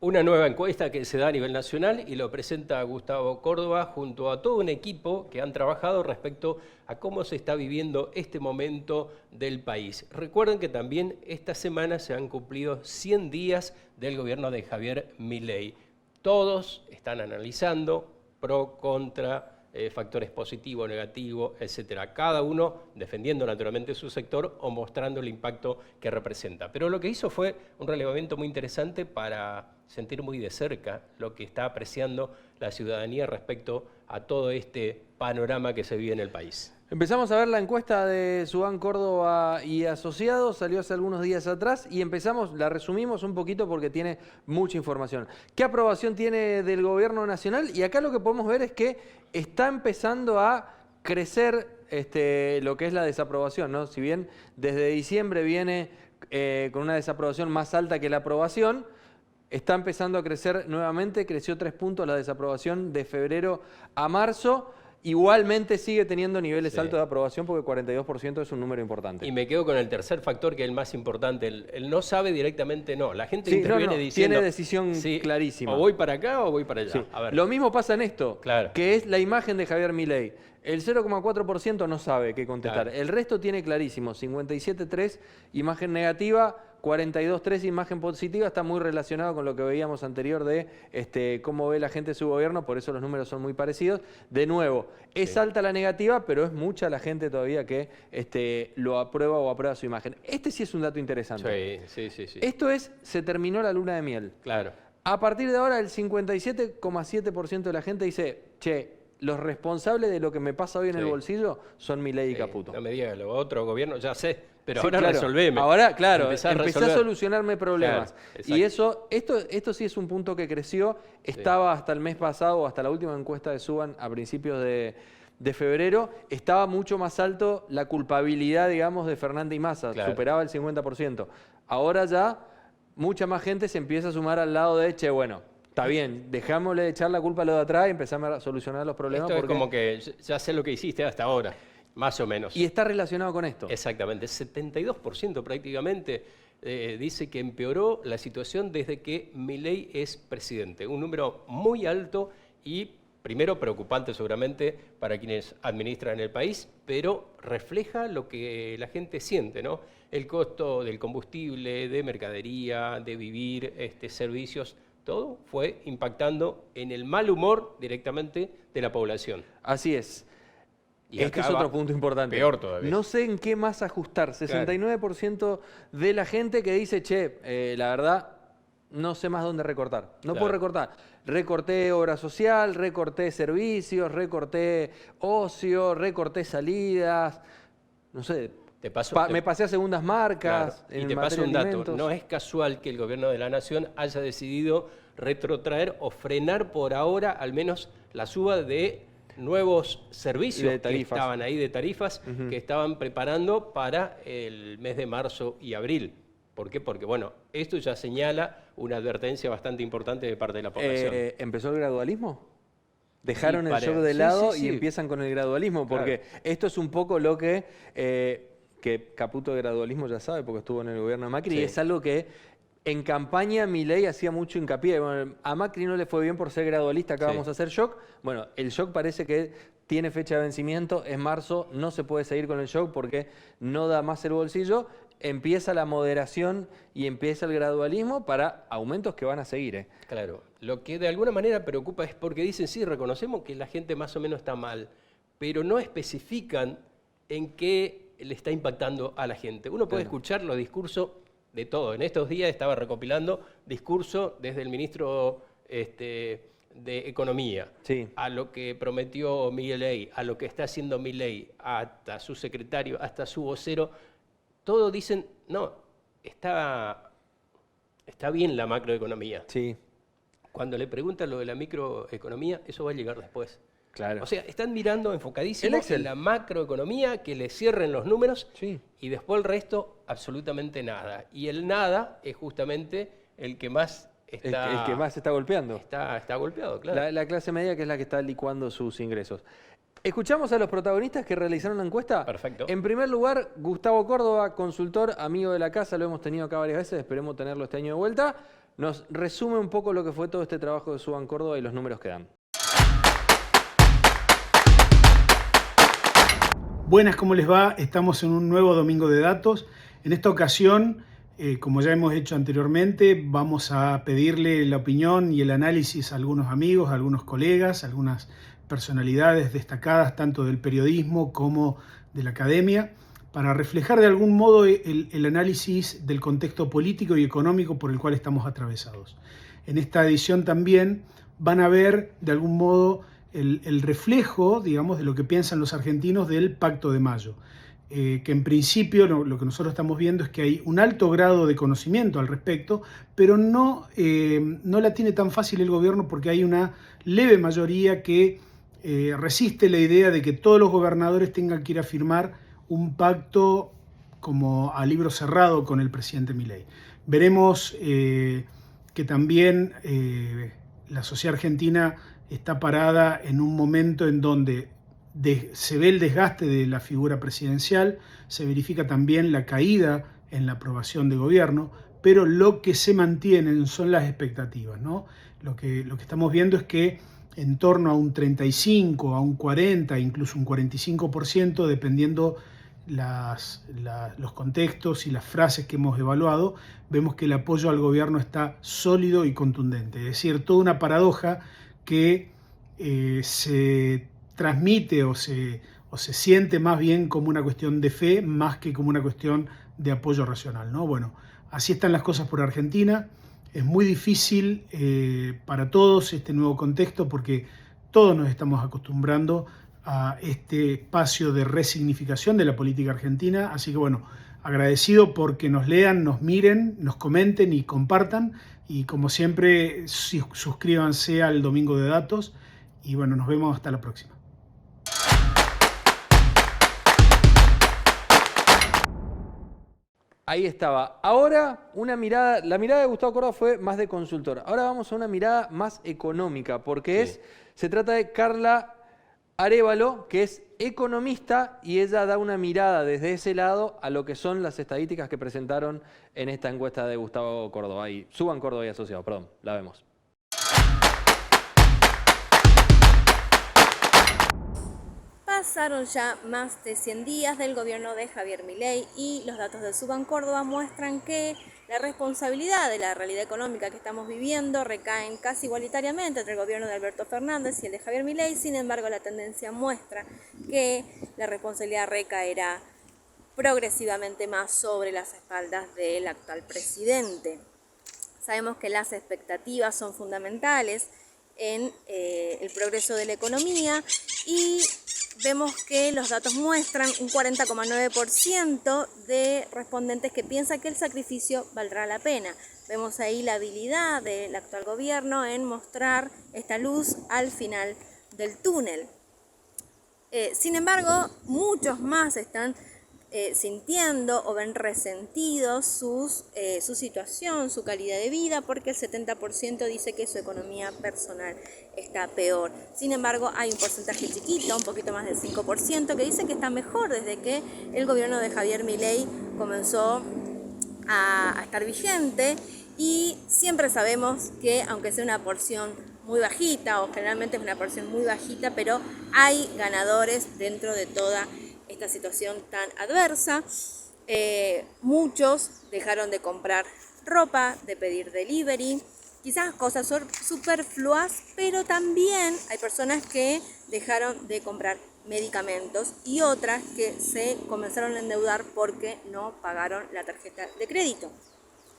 Una nueva encuesta que se da a nivel nacional y lo presenta Gustavo Córdoba junto a todo un equipo que han trabajado respecto a cómo se está viviendo este momento del país. Recuerden que también esta semana se han cumplido 100 días del gobierno de Javier Milei. Todos están analizando pro, contra, factores positivos, negativos, etcétera. Cada uno defendiendo naturalmente su sector o mostrando el impacto que representa. Pero lo que hizo fue un relevamiento muy interesante para sentir muy de cerca lo que está apreciando la ciudadanía respecto a todo este panorama que se vive en el país. Empezamos a ver la encuesta de Subán Córdoba y Asociados, salió hace algunos días atrás y la resumimos un poquito porque tiene mucha información. ¿Qué aprobación tiene del gobierno nacional? Y acá lo que podemos ver es que está empezando a crecer lo que es la desaprobación, ¿no? Si bien desde diciembre viene con una desaprobación más alta que la aprobación, está empezando a crecer nuevamente, creció 3 puntos la desaprobación de febrero a marzo. Igualmente sigue teniendo niveles altos de aprobación porque 42% es un número importante. Y me quedo con el tercer factor que es el más importante, el no sabe directamente no. La gente interviene diciendo... Tiene decisión clarísima. O voy para acá o voy para allá. Sí. A ver. Lo mismo pasa en esto, que es la imagen de Javier Milei. El 0,4% no sabe qué contestar. Claro. El resto tiene clarísimo, 57,3 imagen negativa, 42,3 imagen positiva. Está muy relacionado con lo que veíamos anterior de cómo ve la gente su gobierno, por eso los números son muy parecidos. De nuevo, es alta la negativa, pero es mucha la gente todavía que lo aprueba o aprueba su imagen. Este sí es un dato interesante. Sí. Esto se terminó la luna de miel. Claro. A partir de ahora, el 57,7% de la gente dice, che, los responsables de lo que me pasa hoy en el bolsillo son Milei y Caputo. No me digas, lo otro gobierno, ya sé, pero ahora resolveme. Ahora, claro, empecé a solucionarme problemas. Claro, y esto sí es un punto que creció, estaba hasta el mes pasado, hasta la última encuesta de Subán a principios de febrero, estaba mucho más alto la culpabilidad, digamos, de Fernández y Massa, superaba el 50%. Ahora ya mucha más gente se empieza a sumar al lado de, che, bueno, está bien, dejámosle de echar la culpa a lo de atrás y empezamos a solucionar los problemas. Esto es como que ya sé lo que hiciste hasta ahora, más o menos. Y está relacionado con esto. Exactamente, 72% prácticamente dice que empeoró la situación desde que Milei es presidente. Un número muy alto y primero preocupante seguramente para quienes administran el país, pero refleja lo que la gente siente, ¿no? El costo del combustible, de mercadería, de vivir, servicios, todo fue impactando en el mal humor directamente de la población. Así es. Y este es otro punto importante. Peor todavía. No sé en qué más ajustar. 69% de la gente que dice, che, la verdad, no sé más dónde recortar. No puedo recortar. Recorté obra social, recorté servicios, recorté ocio, recorté salidas. No sé. Me pasé a segundas marcas. Claro. Y te paso un dato. No es casual que el gobierno de la nación haya decidido retrotraer o frenar por ahora al menos la suba de nuevos servicios que estaban ahí, de tarifas, que estaban preparando para el mes de marzo y abril. ¿Por qué? Porque, bueno, esto ya señala una advertencia bastante importante de parte de la población. ¿Empezó el gradualismo? Dejaron el shock de lado y empiezan con el gradualismo, porque esto es un poco lo que Caputo de gradualismo ya sabe, porque estuvo en el gobierno de Macri, y es algo que en campaña Milei hacía mucho hincapié. Bueno, a Macri no le fue bien por ser gradualista, acá vamos a hacer shock. Bueno, el shock parece que tiene fecha de vencimiento, es marzo, no se puede seguir con el shock porque no da más el bolsillo. Empieza la moderación y empieza el gradualismo para aumentos que van a seguir. Claro, lo que de alguna manera preocupa es porque dicen, sí, reconocemos que la gente más o menos está mal, pero no especifican en qué le está impactando a la gente. Uno puede escuchar los discursos de todo. En estos días estaba recopilando discurso desde el ministro de Economía, a lo que prometió Milei, a lo que está haciendo Milei, hasta su secretario, hasta su vocero. Todos dicen, no, está bien la macroeconomía. Sí. Cuando le preguntan lo de la microeconomía, eso va a llegar después. Claro. O sea, están mirando enfocadísimos en la macroeconomía, que le cierren los números y después el resto absolutamente nada. Y el nada es justamente el que más está... El que más está golpeando. Está golpeado, claro. La clase media, que es la que está licuando sus ingresos. ¿Escuchamos a los protagonistas que realizaron la encuesta? Perfecto. En primer lugar, Gustavo Córdoba, consultor, amigo de la casa, lo hemos tenido acá varias veces, esperemos tenerlo este año de vuelta. nos resume un poco lo que fue todo este trabajo de Suban Córdoba y los números que dan. Buenas, ¿cómo les va? Estamos en un nuevo Domingo de Datos. En esta ocasión, como ya hemos hecho anteriormente, vamos a pedirle la opinión y el análisis a algunos amigos, a algunos colegas, a algunas personalidades destacadas tanto del periodismo como de la academia, para reflejar de algún modo el análisis del contexto político y económico por el cual estamos atravesados. En esta edición también van a ver de algún modo el reflejo, digamos, de lo que piensan los argentinos del Pacto de Mayo, que en principio lo que nosotros estamos viendo es que hay un alto grado de conocimiento al respecto, pero no la tiene tan fácil el gobierno porque hay una leve mayoría que resiste la idea de que todos los gobernadores tengan que ir a firmar un pacto como a libro cerrado con el presidente Milei. Veremos que también la sociedad argentina está parada en un momento en donde se ve el desgaste de la figura presidencial, se verifica también la caída en la aprobación de gobierno, pero lo que se mantienen son las expectativas, ¿no? Lo que estamos viendo es que en torno a un 35, a un 40, incluso un 45%, dependiendo los contextos y las frases que hemos evaluado, vemos que el apoyo al gobierno está sólido y contundente. Es decir, toda una paradoja que se transmite o se siente más bien como una cuestión de fe más que como una cuestión de apoyo racional, ¿no? Bueno, así están las cosas por Argentina. Es muy difícil para todos este nuevo contexto porque todos nos estamos acostumbrando a este espacio de resignificación de la política argentina. Así que bueno, agradecido porque nos lean, nos miren, nos comenten y compartan. Y como siempre, suscríbanse al Domingo de Datos. Y bueno, nos vemos hasta la próxima. Ahí estaba. Ahora la mirada de Gustavo Córdoba fue más de consultor. Ahora vamos a una mirada más económica, porque se trata de Carla Arévalo, que es economista, y ella da una mirada desde ese lado a lo que son las estadísticas que presentaron en esta encuesta de Gustavo Córdoba. Y Suban Córdoba y Asociados, perdón, la vemos. Pasaron ya más de 100 días del gobierno de Javier Milei y los datos de Suban Córdoba muestran que la responsabilidad de la realidad económica que estamos viviendo recaen casi igualitariamente entre el gobierno de Alberto Fernández y el de Javier Milei. Sin embargo, la tendencia muestra que la responsabilidad recaerá progresivamente más sobre las espaldas del actual presidente. Sabemos que las expectativas son fundamentales en el progreso de la economía y vemos que los datos muestran un 40,9% de respondentes que piensa que el sacrificio valdrá la pena. Vemos ahí la habilidad del actual gobierno en mostrar esta luz al final del túnel. Sin embargo, muchos más están sintiendo o ven resentidos su situación, su calidad de vida, porque el 70% dice que su economía personal está peor. Sin embargo, hay un porcentaje chiquito, un poquito más del 5%, que dice que está mejor desde que el gobierno de Javier Milei comenzó a estar vigente. Y siempre sabemos que, aunque sea una porción muy bajita, o generalmente es una porción muy bajita, pero hay ganadores dentro de toda esta situación tan adversa. Muchos dejaron de comprar ropa, de pedir delivery, quizás cosas superfluas, pero también hay personas que dejaron de comprar medicamentos y otras que se comenzaron a endeudar porque no pagaron la tarjeta de crédito.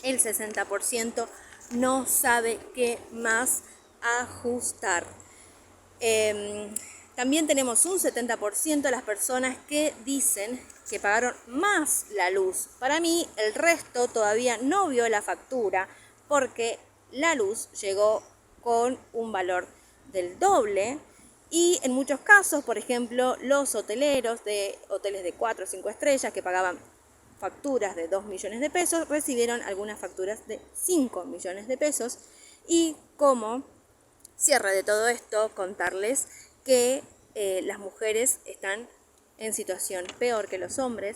El 60% no sabe qué más ajustar. También tenemos un 70% de las personas que dicen que pagaron más la luz. Para mí, el resto todavía no vio la factura porque la luz llegó con un valor del doble. Y en muchos casos, por ejemplo, los hoteleros de hoteles de 4 o 5 estrellas que pagaban facturas de 2 millones de pesos, recibieron algunas facturas de 5 millones de pesos. Y como cierre de todo esto, contarles que las mujeres están en situación peor que los hombres.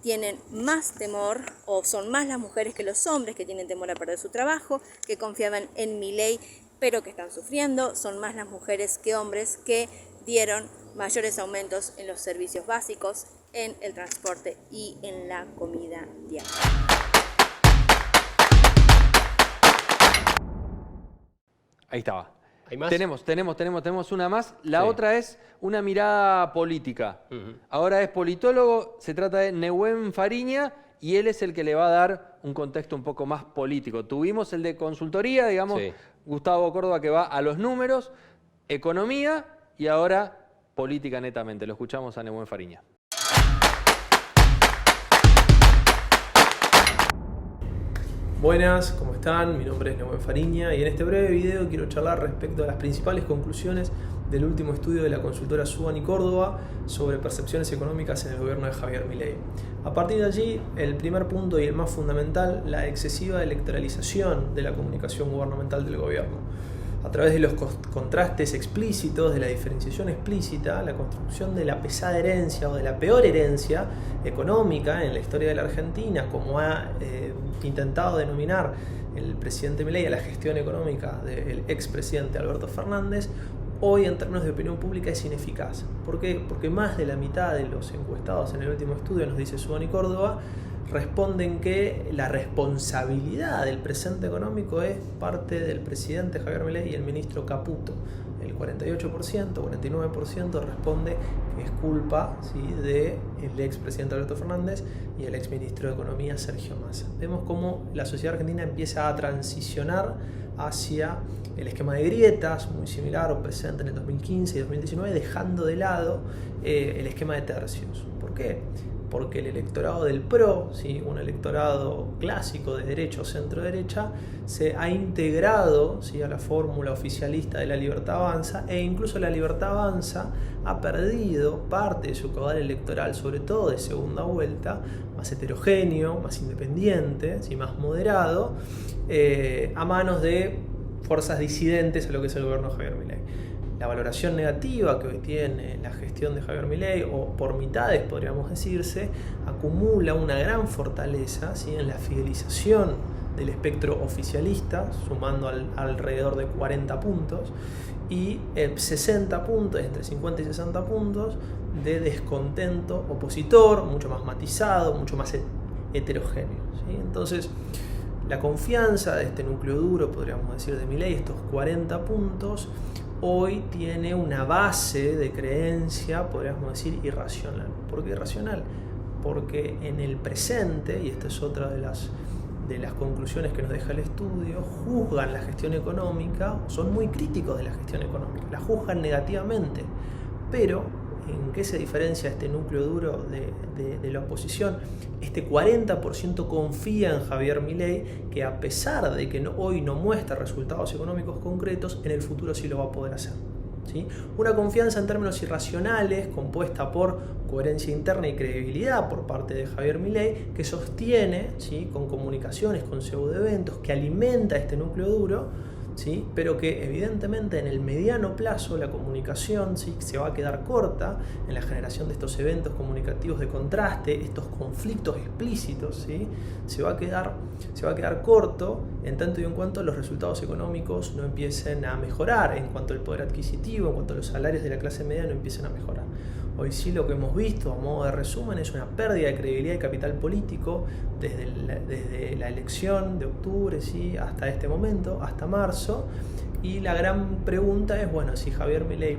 tienen más temor, o son más las mujeres que los hombres que tienen temor a perder su trabajo, que confiaban en Milei pero que están sufriendo. Son más las mujeres que hombres que dieron mayores aumentos en los servicios básicos, en el transporte y en la comida diaria. Ahí estaba. ¿Hay más? Tenemos una más. La Sí. otra es una mirada política. Ahora es politólogo, se trata de Nehuen Fariña y él es el que le va a dar un contexto un poco más político. Tuvimos el de consultoría, digamos, Sí. Gustavo Córdoba, que va a los números, economía y ahora política netamente. Lo escuchamos a Nehuen Fariña. Buenas, ¿cómo están? Mi nombre es Nehuen Fariña y en este breve video quiero charlar respecto a las principales conclusiones del último estudio de la consultora Suban y Córdoba sobre percepciones económicas en el gobierno de Javier Milei. A partir de allí, el primer punto y el más fundamental, la excesiva electoralización de la comunicación gubernamental del gobierno. A través de los contrastes explícitos, de la diferenciación explícita, la construcción de la pesada herencia o de la peor herencia económica en la historia de la Argentina, como ha intentado denominar el presidente Milei a la gestión económica del expresidente Alberto Fernández, hoy en términos de opinión pública es ineficaz. ¿Por qué? Porque más de la mitad de los encuestados en el último estudio, nos dice Suban y Córdoba, responden que la responsabilidad del presente económico es parte del presidente Javier Milei y el ministro Caputo. El 48%, 49% responde que es culpa, ¿sí?, del expresidente Alberto Fernández y el exministro de Economía Sergio Massa. Vemos cómo la sociedad argentina empieza a transicionar hacia el esquema de grietas, muy similar o presente en el 2015 y 2019, dejando de lado el esquema de tercios. ¿Por qué? Porque el electorado del PRO, ¿sí?, un electorado clásico de derecha o centro-derecha, se ha integrado, ¿sí?, a la fórmula oficialista de La Libertad Avanza, e incluso La Libertad Avanza ha perdido parte de su caudal electoral, sobre todo de segunda vuelta, más heterogéneo, más independiente, ¿sí?, más moderado, a manos de fuerzas disidentes a lo que es el gobierno de Javier Milei. La valoración negativa que hoy tiene la gestión de Javier Milei, o por mitades podríamos decirse, acumula una gran fortaleza, ¿sí?, en la fidelización del espectro oficialista, sumando alrededor de 40 puntos, y 60 puntos, entre 50 y 60 puntos, de descontento opositor, mucho más matizado, mucho más heterogéneo, ¿sí? Entonces, la confianza de este núcleo duro, podríamos decir, de Milei, estos 40 puntos, hoy tiene una base de creencia, podríamos decir, irracional. ¿Por qué irracional? Porque en el presente, y esta es otra de las conclusiones que nos deja el estudio, juzgan la gestión económica, son muy críticos de la gestión económica, la juzgan negativamente. Pero, ¿en qué se diferencia este núcleo duro de la oposición? Este 40% confía en Javier Milei, que a pesar de que hoy no muestra resultados económicos concretos, en el futuro sí lo va a poder hacer, ¿sí? Una confianza en términos irracionales, compuesta por coherencia interna y credibilidad por parte de Javier Milei, que sostiene, ¿sí?, con comunicaciones, con pseudoeventos, que alimenta este núcleo duro, ¿sí?, pero que evidentemente en el mediano plazo la comunicación, ¿sí?, se va a quedar corta en la generación de estos eventos comunicativos de contraste, estos conflictos explícitos, ¿sí?, se va a quedar corto en tanto y en cuanto los resultados económicos no empiecen a mejorar, en cuanto al poder adquisitivo, en cuanto a los salarios de la clase media no empiecen a mejorar. Hoy sí lo que hemos visto, a modo de resumen, es una pérdida de credibilidad y capital político desde la elección de octubre, ¿sí?, hasta este momento, hasta marzo. Y la gran pregunta es, bueno, si Javier Milei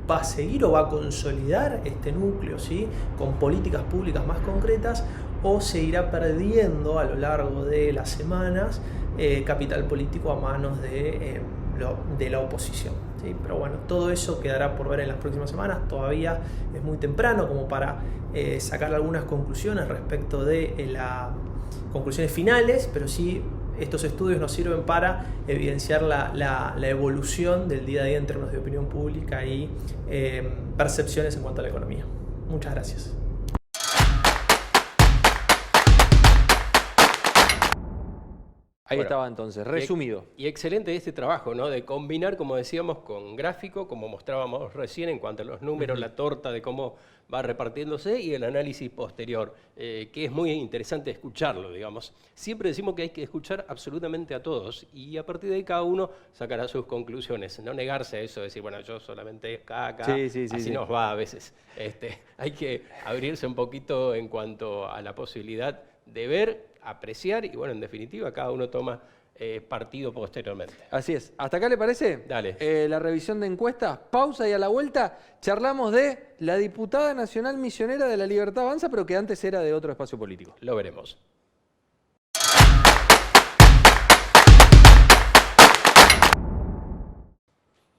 va a seguir o va a consolidar este núcleo, ¿sí?, con políticas públicas más concretas, o se irá perdiendo a lo largo de las semanas capital político a manos de la oposición, ¿sí? Pero bueno, todo eso quedará por ver en las próximas semanas. Todavía es muy temprano como para sacar algunas conclusiones respecto de las conclusiones finales, pero sí estos estudios nos sirven para evidenciar la evolución del día a día en términos de opinión pública y percepciones en cuanto a la economía. Muchas gracias. Ahí Bueno, estaba entonces, resumido. Y excelente este trabajo, ¿no? De combinar, como decíamos, con gráfico, como mostrábamos recién en cuanto a los números, la torta de cómo va repartiéndose y el análisis posterior, que es muy interesante escucharlo, digamos. Siempre decimos que hay que escuchar absolutamente a todos y a partir de ahí cada uno sacará sus conclusiones. No negarse a eso, decir, bueno, yo solamente acá, así nos va a veces. Hay que abrirse un poquito en cuanto a la posibilidad de ver, apreciar y, bueno, en definitiva, cada uno toma partido posteriormente. Así es. ¿Hasta acá le parece? Dale. La revisión de encuestas. Pausa y a la vuelta charlamos de la diputada nacional misionera de La Libertad Avanza, pero que antes era de otro espacio político. Lo veremos.